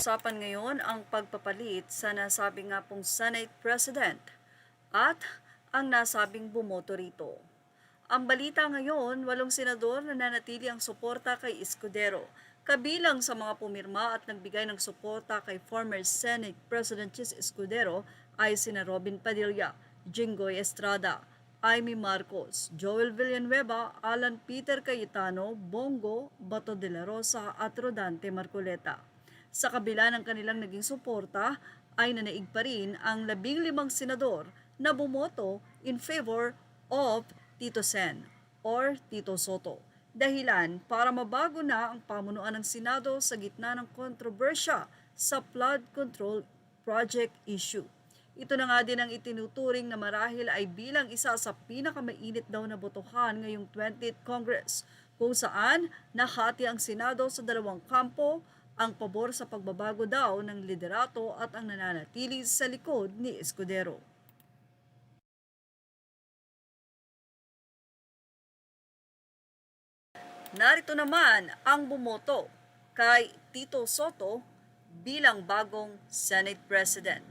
Pag-uusapan ngayon ang pagpapalit sa nasabing nga pong Senate President at ang nasabing bumoto rito. Ang balita ngayon, 8 senador na nanatili ang suporta kay Escudero, kabilang sa mga pumirma at nagbigay ng suporta kay former Senate President Chis Escudero ay sina Robin Padilla, Jinggoy Estrada, Amy Marcos, Joel Villanueva, Alan Peter Cayetano, Bongo, Bato de la Rosa at Rodante Marcoleta. Sa kabila ng kanilang naging suporta, ay nanaig pa rin ang 15 senador na bumoto in favor of Tito Sen or Tito Soto. Dahilan para mabago na ang pamunuan ng Senado sa gitna ng kontrobersya sa flood control project issue. Ito na nga din ang itinuturing na marahil ay bilang isa sa pinakamainit daw na botohan ngayong 20th Congress, kung saan nahati ang Senado sa dalawang kampo, ang pabor sa pagbabago daw ng liderato at ang nananatili sa likod ni Escudero. Narito naman ang bumoto kay Tito Soto bilang bagong Senate President.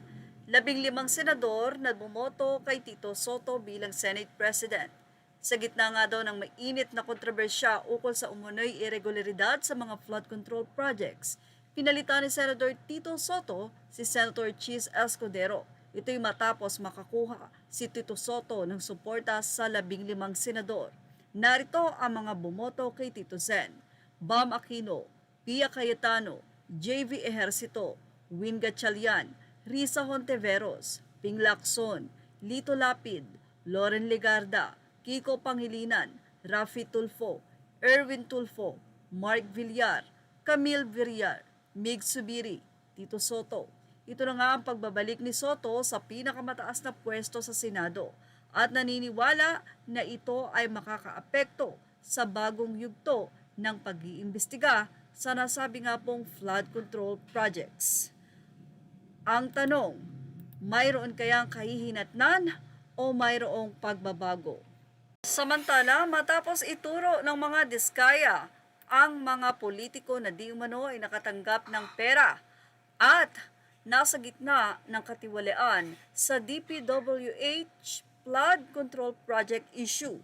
15 senador na bumoto kay Tito Soto bilang Senate President. Sa gitna nga daw ng mainit na kontrobersya ukol sa umunoy irregularidad sa mga flood control projects, pinalitan ni Senator Tito Soto si Senator Chis Escudero. Ito'y matapos makakuha si Tito Soto ng suporta sa 15 senador. Narito ang mga bumoto kay Tito Sen: Bam Aquino, Pia Cayetano, JV Ejercito, Win Gatchalian, Risa Hontiveros, Ping Lacson, Lito Lapid, Loren Legarda, Kiko Pangilinan, Rafi Tulfo, Erwin Tulfo, Mark Villar, Camille Villar, Mig Subiri, Tito Soto. Ito na nga ang pagbabalik ni Soto sa pinakamataas na pwesto sa Senado at naniniwala na ito ay makakaapekto sa bagong yugto ng pag-iimbestiga sa nasabi nga pong flood control projects. Ang tanong, mayroon kayang kahihinatnan o mayroong pagbabago? Samantala, matapos ituro ng mga diskaya ang mga politiko na di umano ay nakatanggap ng pera at nasa gitna ng katiwalian sa DPWH flood control project issue,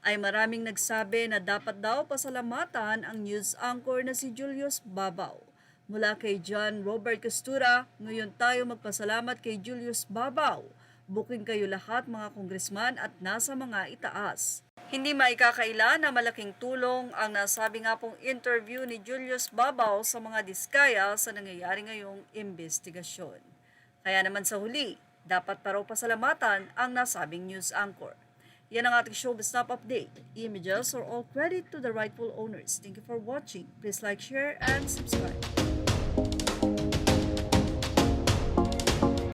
ay maraming nagsabi na dapat daw pasalamatan ang news anchor na si Julius Babaw. Mula kay John Robert Costura, ngayon tayo magpasalamat kay Julius Babaw. Buking kayo lahat mga kongresman at nasa mga itaas. Hindi maikakaila na malaking tulong ang nasabi nga pong interview ni Julius Babaw sa mga diskaya sa nangyayari ngayong investigasyon. Kaya naman sa huli, dapat pa raw pasalamatan ang nasabing news anchor. Yan ang ating showbiz top update. Images are all credit to the rightful owners. Thank you for watching. Please like, share, and subscribe.